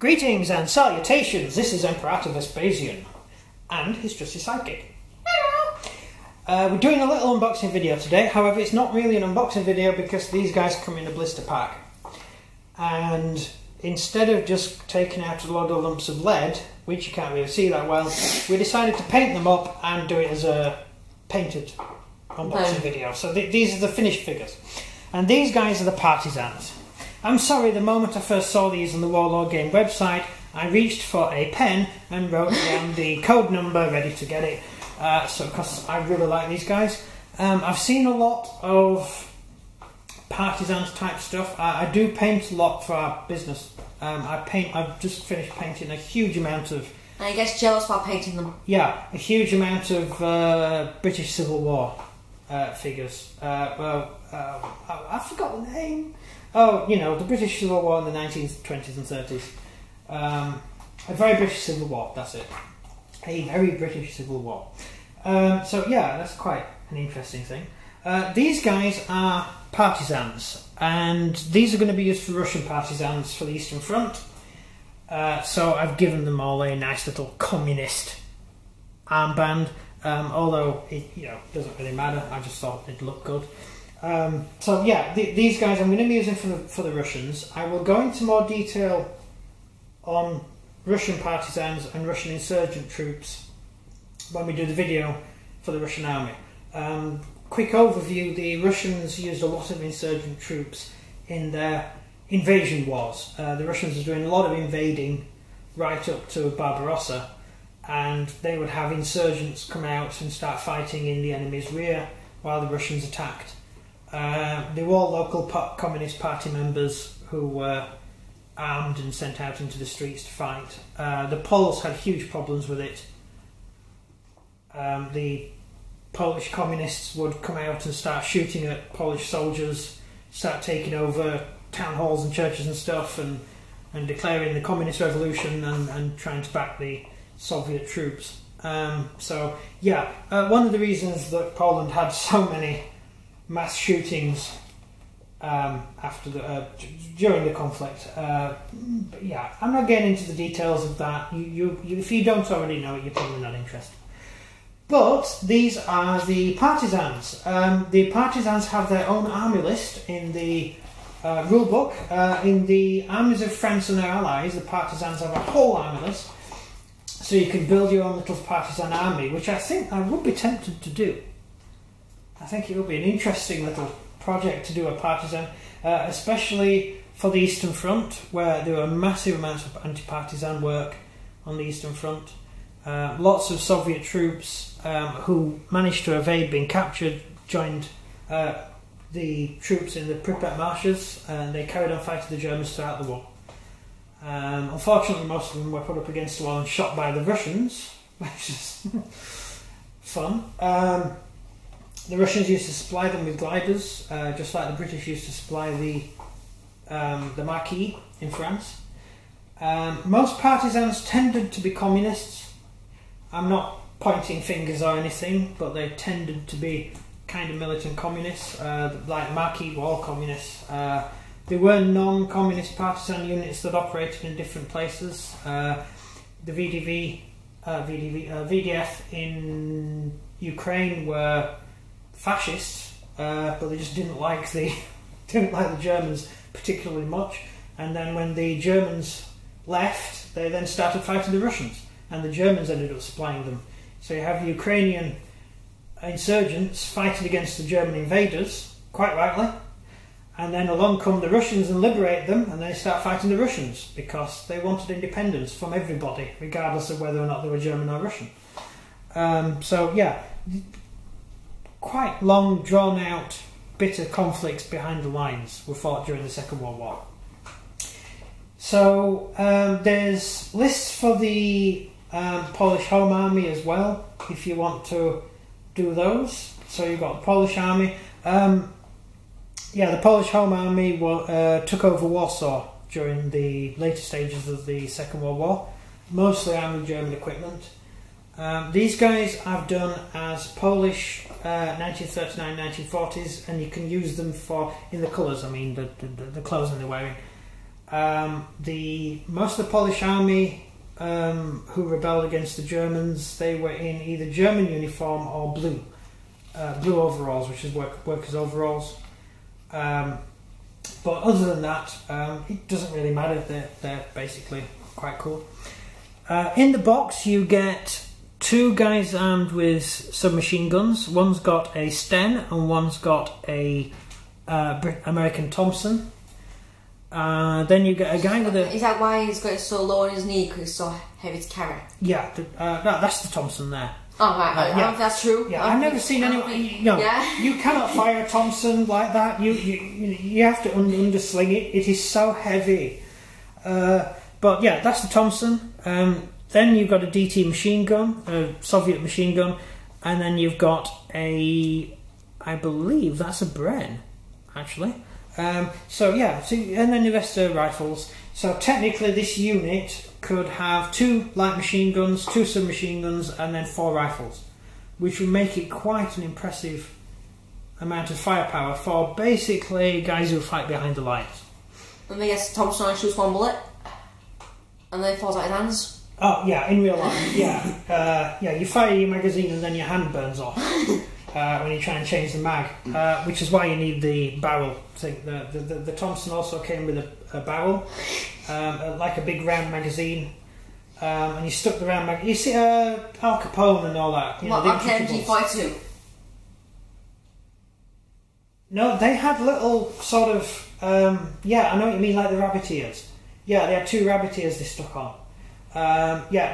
Greetings and salutations, this is Imperator Vespasian and his trusty sidekick. Hello! We're doing a little unboxing video today, however it's not really an unboxing video because these guys come in a blister pack. And instead of just taking out a load of lumps of lead, which you can't really see that well, we decided to paint them up and do it as a painted unboxing video. So these are the finished figures. And these guys are the Partisans. I'm sorry, the moment I first saw these on the Warlord Game website, I reached for a pen and wrote down the code number, ready to get it. Because I really like these guys. I've seen a lot of Partisans type stuff. I do paint a lot for our business. I've just finished painting a huge amount of... And he gets jealous while painting them. Yeah, a huge amount of British Civil War figures. I forgot the name. Oh, you know, the British Civil War in the 1920s and 30s. A very British Civil War, that's it. A very British Civil War. So yeah, that's quite an interesting thing. These guys are Partisans, and these are going to be used for Russian Partisans for the Eastern Front. So I've given them all a nice little communist armband, although it doesn't really matter, I just thought it'd look good. So yeah, these guys I'm going to be using for the Russians. I will go into more detail on Russian Partisans and Russian insurgent troops when we do the video for the Russian army. Quick overview, the Russians used a lot of insurgent troops in their invasion wars. The Russians were doing a lot of invading right up to Barbarossa, and they would have insurgents come out and start fighting in the enemy's rear while the Russians attacked. They were all local Communist Party members who were armed and sent out into the streets to fight. The Poles had huge problems with it. The Polish communists would come out and start shooting at Polish soldiers, start taking over town halls and churches and stuff, and declaring the communist revolution and trying to back the Soviet troops. So yeah, one of the reasons that Poland had so many mass shootings during the conflict. But yeah, I'm not getting into the details of that. If you don't already know it, you're probably not interested. But these are the Partisans. The Partisans have their own army list in the rulebook. In the armies of France and their allies, the Partisans have a whole army list. So you can build your own little Partisan army, which I think I would be tempted to do. I think it would be an interesting little project to do a Partisan, especially for the Eastern Front, where there were massive amounts of anti-partisan work on the Eastern Front. Lots of Soviet troops who managed to evade being captured joined the troops in the Pripyat marshes, and they carried on fighting the Germans throughout the war. Unfortunately, most of them were put up against the wall and shot by the Russians, which is fun. The Russians used to supply them with gliders, just like the British used to supply the Marquis in France. Most Partisans tended to be communists. I'm not pointing fingers or anything, but they tended to be kind of militant communists, like Marquis were all communists. There were non-communist partisan units that operated in different places. The VDF in Ukraine were fascists, but they just didn't like the Germans particularly much. And then when the Germans left, they then started fighting the Russians, and the Germans ended up supplying them. So you have the Ukrainian insurgents fighting against the German invaders, quite rightly, and then along come the Russians and liberate them, and they start fighting the Russians because they wanted independence from everybody, regardless of whether or not they were German or Russian. So yeah, quite long, drawn-out, bitter conflicts behind the lines were fought during the Second World War. So there's lists for the Polish Home Army as well, if you want to do those. So you've got the Polish Army. Yeah, the Polish Home Army took over Warsaw during the later stages of the Second World War, mostly armed with German equipment. These guys I've done as Polish 1939-1940s, and you can use them in the colours, I mean the clothing they're wearing. Most of the Polish army who rebelled against the Germans, they were in either German uniform or blue overalls, which is workers' overalls. But other than that, it doesn't really matter. They're basically quite cool. In the box, you get 2 guys armed with submachine guns. One's got a Sten and one's got a American Thompson. Then you get a guy with a... Is that why he's got it so low on his knee, because it's so heavy to carry? Yeah, no, that's the Thompson there. Oh, right, yeah. That's true. Yeah, I've never seen anyone... You cannot fire a Thompson like that. You have to undersling it. It is so heavy. But yeah, that's the Thompson. Then you've got a DT machine gun, a Soviet machine gun, and then you've got I believe that's a Bren, actually. And then the rest are rifles. So technically this unit could have 2 light machine guns, 2 submachine guns, and then 4 rifles, which would make it quite an impressive amount of firepower for basically guys who fight behind the lines. And they get Thompson and shoots 1 bullet, and then it falls out of hands. Oh yeah, in real life, yeah. You fire your magazine and then your hand burns off when you try and change the mag, which is why you need the barrel thing. The Thompson also came with a barrel, like a big round magazine, and you stuck the round mag. You see Al Capone and all that. Like MG42? No, they had little sort of, I know what you mean, like the rabbit ears. Yeah, they had 2 rabbit ears they stuck on.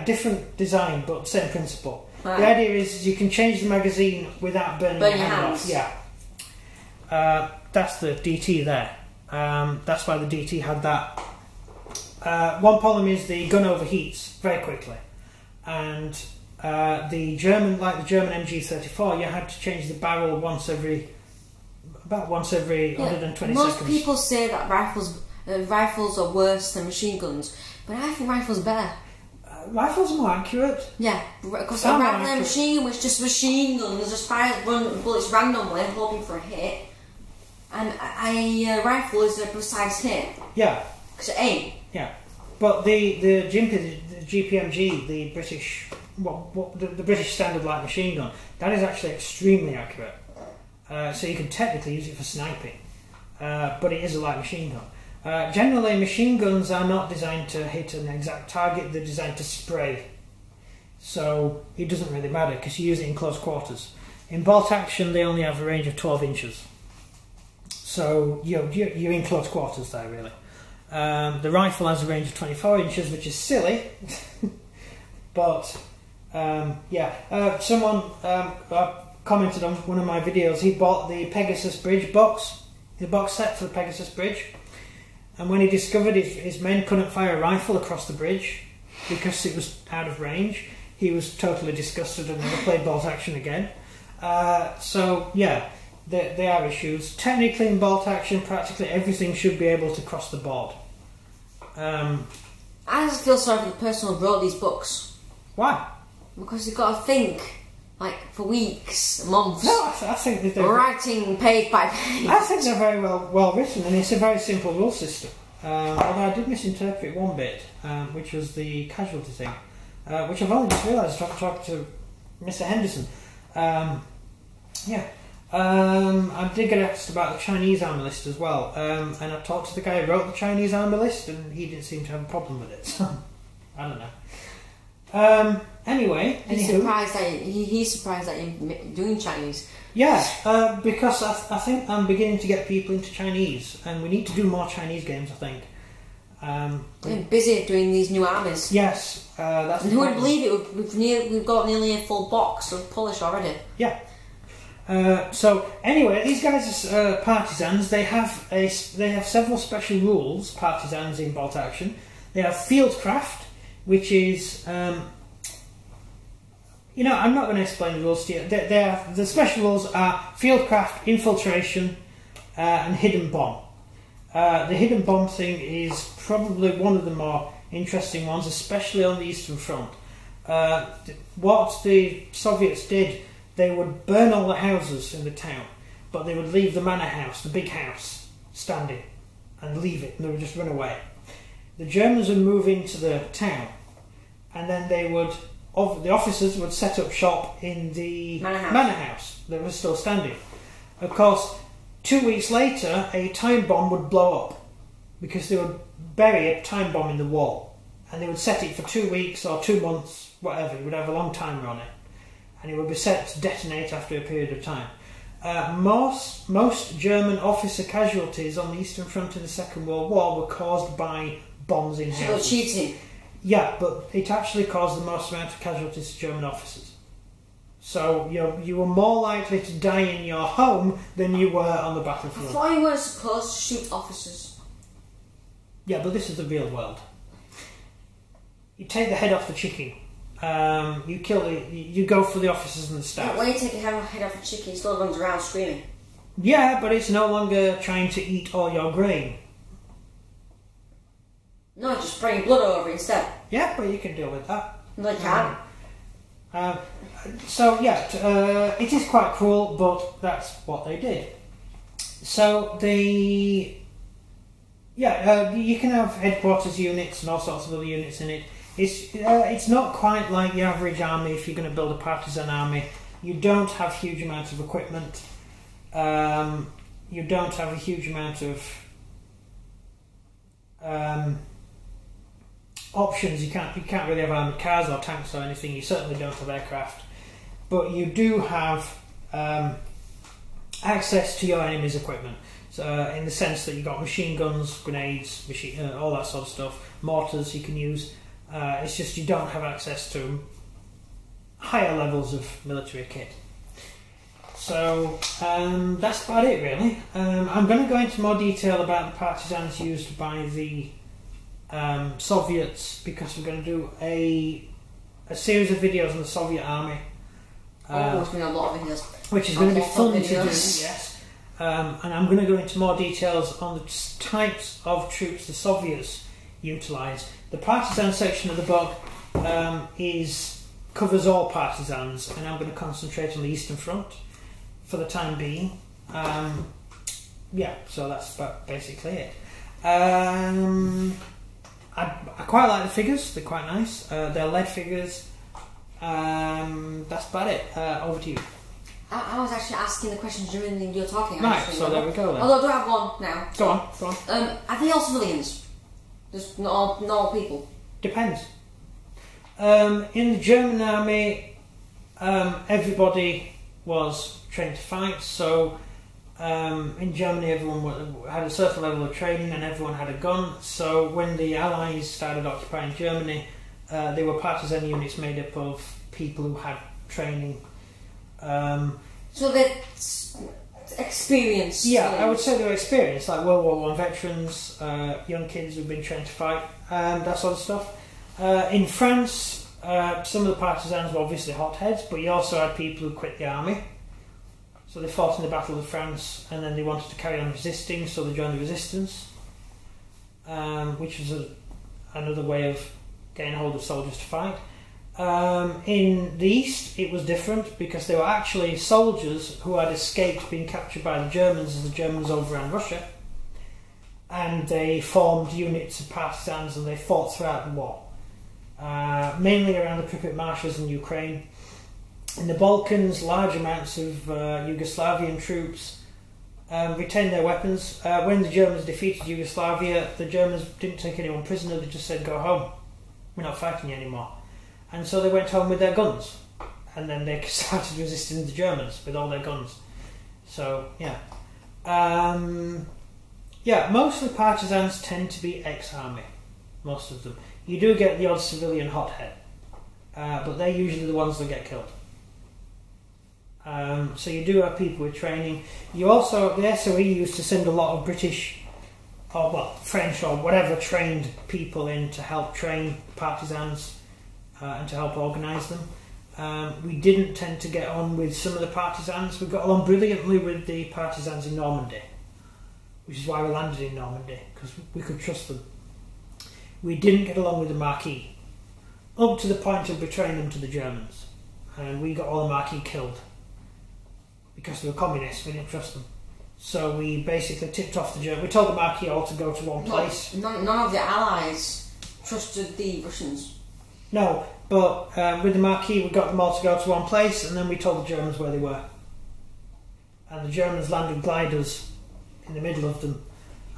Different design, but same principle. Right. The idea is you can change the magazine without burning your hand off. Yeah. That's the DT there. That's why the DT had that. One problem is the gun overheats very quickly, and the German MG34, you had to change the barrel about once every 120 most seconds. Most people say that rifles are worse than machine guns, but I think rifles are better. Rifles are more accurate. Yeah, because rather than a machine gun, which just machine guns, just fire bullets randomly, hoping for a hit. And a rifle is a precise hit. Yeah. Because it ain't. Yeah, but the GPMG, the British, the British standard light machine gun, that is actually extremely accurate. So you can technically use it for sniping, but it is a light machine gun. Generally, machine guns are not designed to hit an exact target, they're designed to spray. So it doesn't really matter because you use it in close quarters. In bolt action, they only have a range of 12 inches. So you're in close quarters there, really. The rifle has a range of 24 inches, which is silly. But, someone commented on one of my videos, he bought the Pegasus Bridge box, the box set for the Pegasus Bridge. And when he discovered his men couldn't fire a rifle across the bridge because it was out of range, he was totally disgusted and never played bolt action again. There are issues. Technically in bolt action, practically everything should be able to cross the board. I just feel sorry for the person who wrote these books. Why? Because you've got to think, for weeks, months. No, I think they're writing page by page. I think they're very well written, and it's a very simple rule system. Although I did misinterpret one bit, which was the casualty thing, which I've only just realised after talking to Mr. Henderson. I did get asked about the Chinese army list as well, and I talked to the guy who wrote the Chinese army list, and he didn't seem to have a problem with it. So I don't know. Anyway, he's surprised that you're doing Chinese. Yeah, because I think I'm beginning to get people into Chinese, and we need to do more Chinese games, I think. We're busy doing these new armies. Yes, that's. And who would believe it? We've got nearly a full box of Polish already. Yeah. So anyway, these guys are partisans. They have several special rules. Partisans in bolt action. They have fieldcraft, which is I'm not going to explain the rules to you. The special rules are fieldcraft, infiltration, and hidden bomb. The hidden bomb thing is probably one of the more interesting ones, especially on the Eastern Front. What the Soviets did, they would burn all the houses in the town, but they would leave the manor house, the big house, standing, and leave it, and they would just run away. the Germans would move into the town, and then the officers would set up shop in the manor house that was still standing. Of course, 2 weeks later, a time bomb would blow up because they would bury a time bomb in the wall, and they would set it for 2 weeks or 2 months, whatever. It would have a long timer on it, and it would be set to detonate after a period of time. Most German officer casualties on the Eastern Front in the Second World War were caused by bombs in houses. So cheating. Yeah, but it actually caused the most amount of casualties to German officers. So you were more likely to die in your home than you were on the battlefield. I thought you weren't supposed to shoot officers. Yeah, but this is the real world. You take the head off the chicken. You kill it. You go for the officers and the staff. But when you take a head off a chicken, it still runs around screaming. Yeah, but it's no longer trying to eat all your grain. No, just spraying blood over it instead. Yeah, but you can deal with that. No, you can't. It is quite cruel, but that's what they did. So you can have headquarters units and all sorts of other units in it. It's not quite like the average army. If you're going to build a partisan army, you don't have huge amounts of equipment. You don't have a huge amount of options. You can't really have armoured cars or tanks or anything. You certainly don't have aircraft, but you do have access to your enemy's equipment. So, in the sense that you've got machine guns, grenades, all that sort of stuff, mortars you can use. It's just you don't have access to higher levels of military kit. So that's about it, really. I'm going to go into more detail about the partisans used by the Soviets, because we're going to do a series of videos on the Soviet army. There's been a lot of videos. Which is going to be fun to do, yes. And I'm going to go into more details on the types of troops the Soviets utilised. The partisan section of the book covers all partisans, and I'm going to concentrate on the Eastern Front for the time being. So that's basically it. I quite like the figures, they're quite nice. They're lead figures. That's about it. Over to you. I was actually asking the questions during your talking. Right, so there we go then. Although I do have one now. Go on. Are they all civilians? Just not all people? Depends. In the German army, everybody was trained to fight, so in Germany everyone had a certain level of training and everyone had a gun. So when the Allies started occupying Germany, they were partisan units made up of people who had training. So that's experienced. Yeah, I would say they were experienced, like World War I veterans, young kids who've been trained to fight, that sort of stuff. In France, some of the partisans were obviously hotheads, but you also had people who quit the army. So they fought in the Battle of France, and then they wanted to carry on resisting, so they joined the resistance, which was another way of getting hold of soldiers to fight. In the East, it was different, because they were actually soldiers who had escaped being captured by the Germans as the Germans overran Russia, and they formed units of partisans and they fought throughout the war, mainly around the Pripyat marshes in Ukraine. In the Balkans, large amounts of Yugoslavian troops retained their weapons. When the Germans defeated Yugoslavia, the Germans didn't take anyone prisoner, they just said, go home, we're not fighting you anymore. And so they went home with their guns, and then they started resisting the Germans with all their guns. So, most of the partisans tend to be ex-army, most of them. You do get the odd civilian hothead, but they're usually the ones that get killed. So you do have people with training. You also, the SOE used to send a lot of British, French or whatever trained people in to help train partisans and to help organise them. We didn't tend to get on with some of the partisans. We got along brilliantly with the partisans in Normandy, which is why we landed in Normandy, because we could trust them. We didn't get along with the Marquis, up to the point of betraying them to the Germans, and we got all the Marquis killed because they were communists. We didn't trust them. So we basically tipped off the Germans. We told the Marquis all to go to one place. None of the allies trusted the Russians. No, but with the Marquis we got them all to go to one place, and then we told the Germans where they were. And the Germans landed gliders in the middle of them,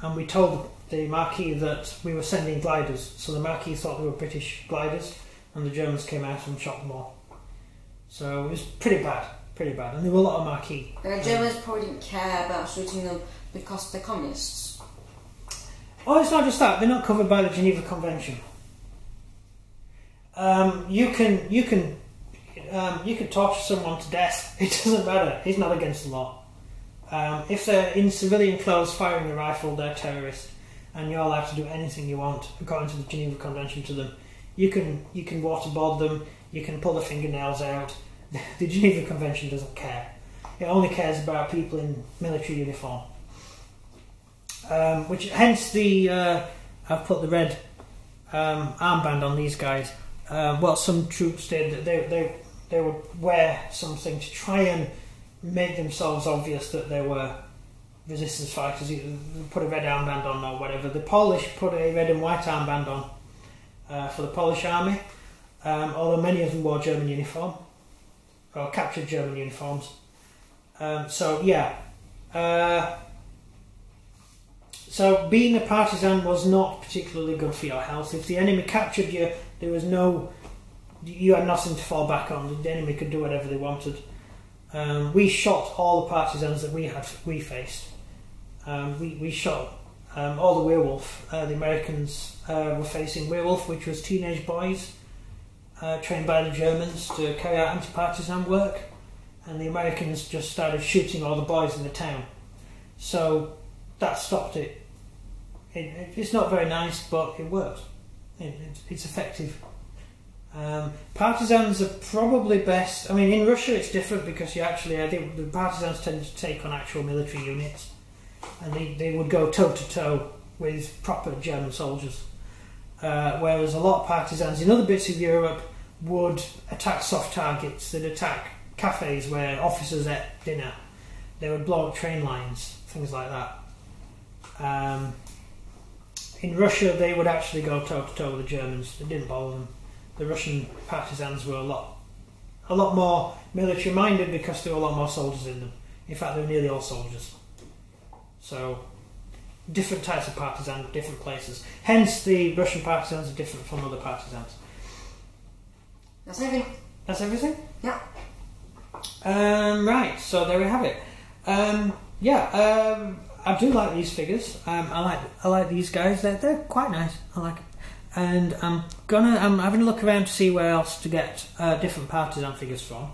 and we told the Marquis that we were sending gliders, so the Marquis thought they were British gliders, and the Germans came out and shot them all. So it was pretty bad, and there were a lot of Marquis. The Germans probably didn't care about shooting them because they're communists. Oh, it's not just that, they're not covered by the Geneva Convention. You can torture someone to death, it doesn't matter, it's not against the law. If they're in civilian clothes firing a rifle, they're terrorists, and you're allowed to do anything you want according to the Geneva Convention to them. You can waterboard them, you can pull their fingernails out. The Geneva Convention doesn't care. It only cares about people in military uniform. Which hence I've put the red armband on these guys. What some troops did, they would wear something to try and make themselves obvious that they were resistance fighters. Either put a red armband on or whatever. The Polish put a red and white armband on for the Polish army, although many of them wore German uniform or captured German uniforms. So being a partisan was not particularly good for your health. If the enemy captured you, you had nothing to fall back on. The enemy could do whatever they wanted. We shot all the partisans that we faced. We shot all the werewolf. The Americans were facing werewolf, which was teenage boys trained by the Germans to carry out anti-partisan work, and the Americans just started shooting all the boys in the town. So that stopped it. It's not very nice, but it works. It's effective. Partisans are probably best. I mean, in Russia it's different because I think the partisans tend to take on actual military units, and they would go toe to toe with proper German soldiers. Whereas a lot of partisans in other bits of Europe would attack soft targets. They'd attack cafes where officers ate dinner. They would blow up train lines, things like that. In Russia, they would actually go toe to toe with the Germans. It didn't bother them. The Russian partisans were a lot more military minded because there were a lot more soldiers in them. In fact, they were nearly all soldiers. So, different types of partisans, different places. Hence, the Russian partisans are different from other partisans. That's everything. That's everything? Yeah. Right, so there we have it. I do like these figures. I like these guys. They're quite nice. I like it. And I'm having a look around to see where else to get different partisan figures from.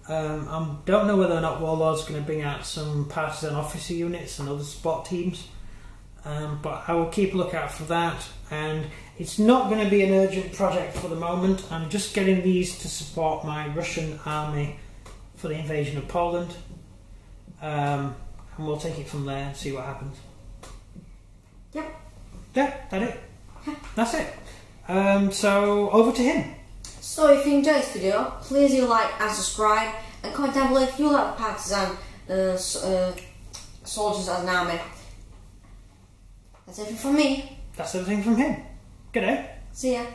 I don't know whether or not Warlord's going to bring out some partisan officer units and other support teams, but I will keep a lookout for that. And it's not going to be an urgent project for the moment. I'm just getting these to support my Russian army for the invasion of Poland, and we'll take it from there and see what happens. Yep. Yeah, that's it. That's it. So over to him. So if you enjoyed this video, please do like and subscribe, and comment down below if you like the partisan soldiers as an army. That's everything from me. That's everything from him. Good day. See ya.